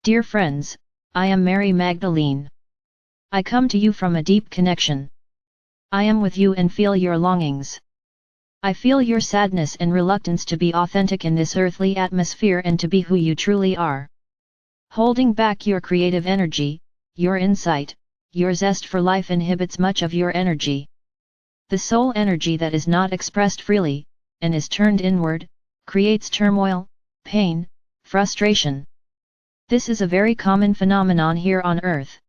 Dear friends, I am Mary Magdalene. I come to you from a deep connection. I am with you and feel your longings. I feel your sadness and reluctance to be authentic in this earthly atmosphere and to be who you truly are. Holding back your creative energy, your insight, your zest for life inhibits much of your energy. The soul energy that is not expressed freely, and is turned inward, creates turmoil, pain, frustration. This is a very common phenomenon here on earth.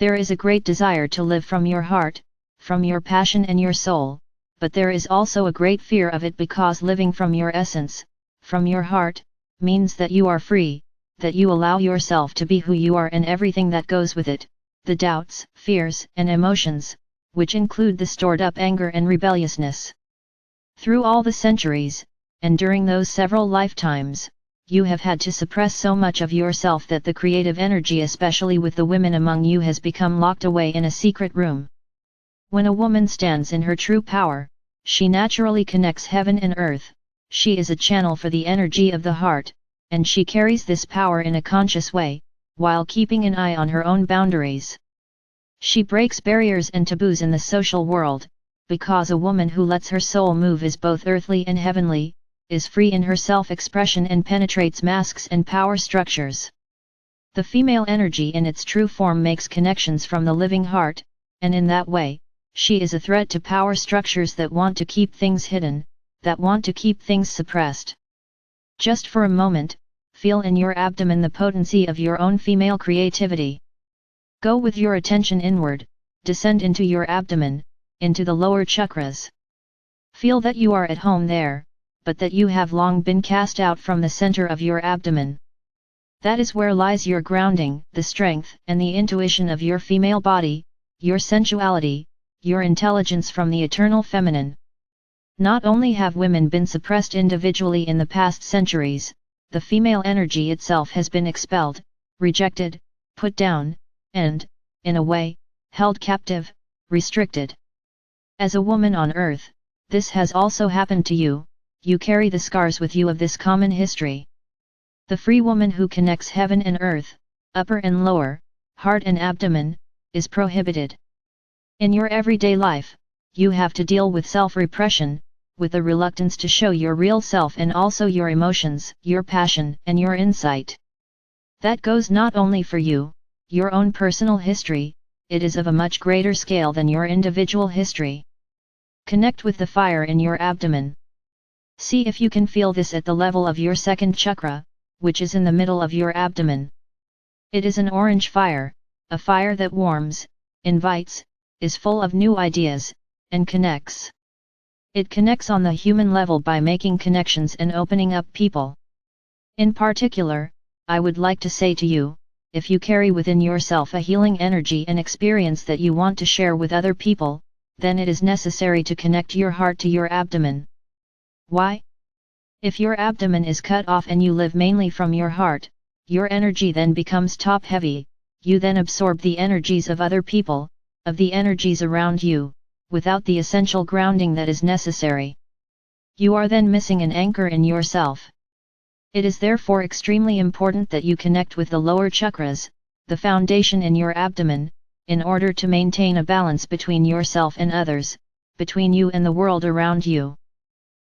There is a great desire to live from your heart, from your passion and your soul, but there is also a great fear of it because living from your essence, from your heart, means that you are free, that you allow yourself to be who you are and everything that goes with it, the doubts, fears, and emotions, which include the stored up anger and rebelliousness. Through all the centuries, and during those several lifetimes, you have had to suppress so much of yourself that the creative energy, especially with the women among you, has become locked away in a secret room. When a woman stands in her true power, she naturally connects heaven and earth, she is a channel for the energy of the heart, and she carries this power in a conscious way, while keeping an eye on her own boundaries. She breaks barriers and taboos in the social world, because a woman who lets her soul move is both earthly and heavenly, is free in her self-expression and penetrates masks and power structures. The female energy in its true form makes connections from the living heart, and in that way, she is a threat to power structures that want to keep things hidden, that want to keep things suppressed. Just for a moment, feel in your abdomen the potency of your own female creativity. Go with your attention inward, descend into your abdomen, into the lower chakras. Feel that you are at home there, but that you have long been cast out from the center of your abdomen. That is where lies your grounding, the strength and the intuition of your female body, your sensuality, your intelligence from the eternal feminine. Not only have women been suppressed individually in the past centuries, the female energy itself has been expelled, rejected, put down, and, in a way, held captive, restricted. As a woman on earth, this has also happened to you. You carry the scars with you of this common history. The free woman who connects heaven and earth, upper and lower, heart and abdomen, is prohibited. In your everyday life, you have to deal with self-repression, with a reluctance to show your real self and also your emotions, your passion, and your insight. That goes not only for you, your own personal history, it is of a much greater scale than your individual history. Connect with the fire in your abdomen. See if you can feel this at the level of your second chakra, which is in the middle of your abdomen. It is an orange fire, a fire that warms, invites, is full of new ideas, and connects. It connects on the human level by making connections and opening up people. In particular, I would like to say to you, if you carry within yourself a healing energy and experience that you want to share with other people, then it is necessary to connect your heart to your abdomen. Why? If your abdomen is cut off and you live mainly from your heart, your energy then becomes top-heavy, you then absorb the energies of other people, of the energies around you, without the essential grounding that is necessary. You are then missing an anchor in yourself. It is therefore extremely important that you connect with the lower chakras, the foundation in your abdomen, in order to maintain a balance between yourself and others, between you and the world around you.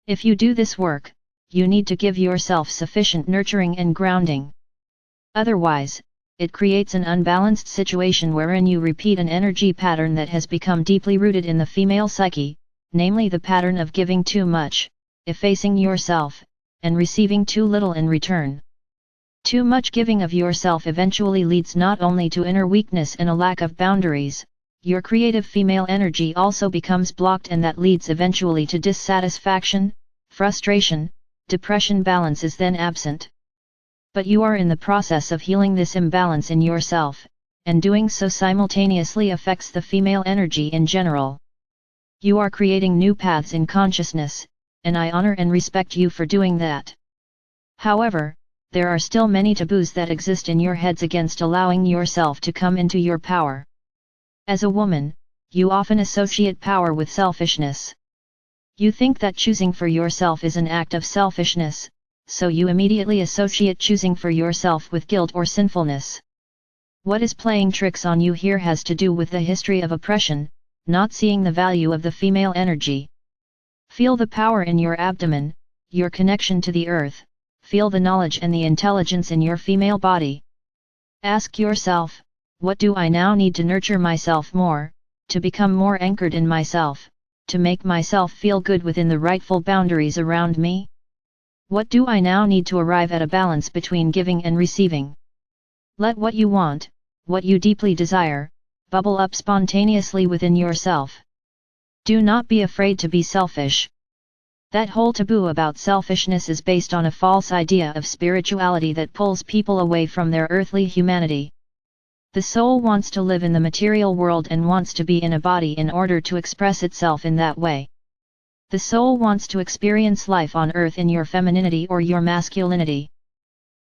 If you do this work, you need to give yourself sufficient nurturing and grounding. Otherwise, it creates an unbalanced situation wherein you repeat an energy pattern that has become deeply rooted in the female psyche, namely the pattern of giving too much, effacing yourself, and receiving too little in return. Too much giving of yourself eventually leads not only to inner weakness and a lack of boundaries, your creative female energy also becomes blocked, and that leads eventually to dissatisfaction, frustration, depression. Balance is then absent. But you are in the process of healing this imbalance in yourself, and doing so simultaneously affects the female energy in general. You are creating new paths in consciousness, and I honor and respect you for doing that. However, there are still many taboos that exist in your heads against allowing yourself to come into your power. As a woman, you often associate power with selfishness. You think that choosing for yourself is an act of selfishness, so you immediately associate choosing for yourself with guilt or sinfulness. What is playing tricks on you here has to do with the history of oppression, not seeing the value of the female energy. Feel the power in your abdomen, your connection to the earth, feel the knowledge and the intelligence in your female body. Ask yourself, what do I now need to nurture myself more, to become more anchored in myself, to make myself feel good within the rightful boundaries around me? What do I now need to arrive at a balance between giving and receiving? Let what you want, what you deeply desire, bubble up spontaneously within yourself. Do not be afraid to be selfish. That whole taboo about selfishness is based on a false idea of spirituality that pulls people away from their earthly humanity. The soul wants to live in the material world and wants to be in a body in order to express itself in that way. The soul wants to experience life on earth in your femininity or your masculinity.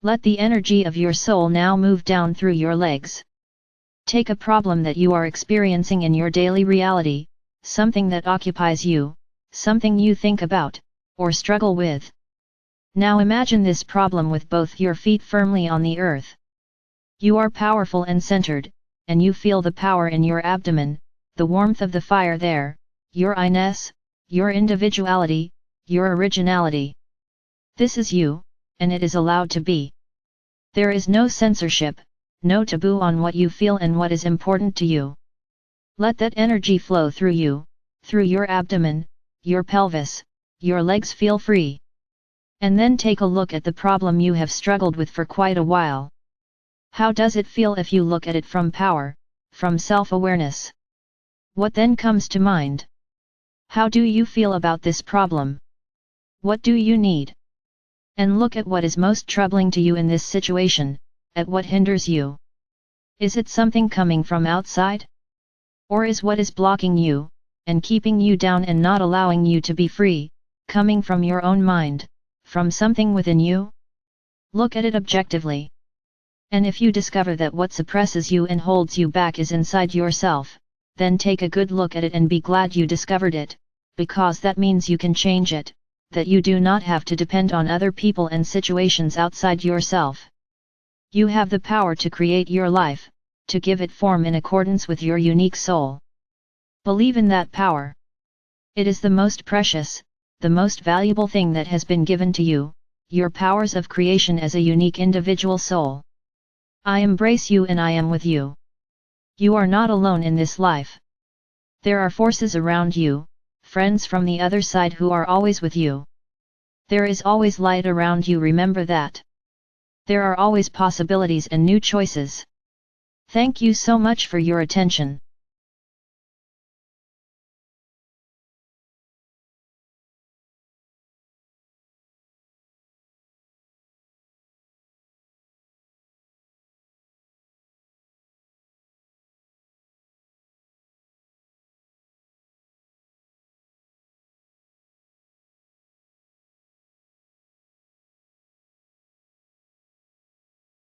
Let the energy of your soul now move down through your legs. Take a problem that you are experiencing in your daily reality, something that occupies you, something you think about, or struggle with. Now imagine this problem with both your feet firmly on the earth. You are powerful and centered, and you feel the power in your abdomen, the warmth of the fire there, your I-ness, your individuality, your originality. This is you, and it is allowed to be. There is no censorship, no taboo on what you feel and what is important to you. Let that energy flow through you, through your abdomen, your pelvis, your legs. Feel free. And then take a look at the problem you have struggled with for quite a while. How does it feel if you look at it from power, from self-awareness? What then comes to mind? How do you feel about this problem? What do you need? And look at what is most troubling to you in this situation, at what hinders you. Is it something coming from outside? Or is what is blocking you, and keeping you down and not allowing you to be free, coming from your own mind, from something within you? Look at it objectively. And if you discover that what suppresses you and holds you back is inside yourself, then take a good look at it and be glad you discovered it, because that means you can change it, that you do not have to depend on other people and situations outside yourself. You have the power to create your life, to give it form in accordance with your unique soul. Believe in that power. It is the most precious, the most valuable thing that has been given to you, your powers of creation as a unique individual soul. I embrace you and I am with you. You are not alone in this life. There are forces around you, friends from the other side who are always with you. There is always light around you, remember that. There are always possibilities and new choices. Thank you so much for your attention.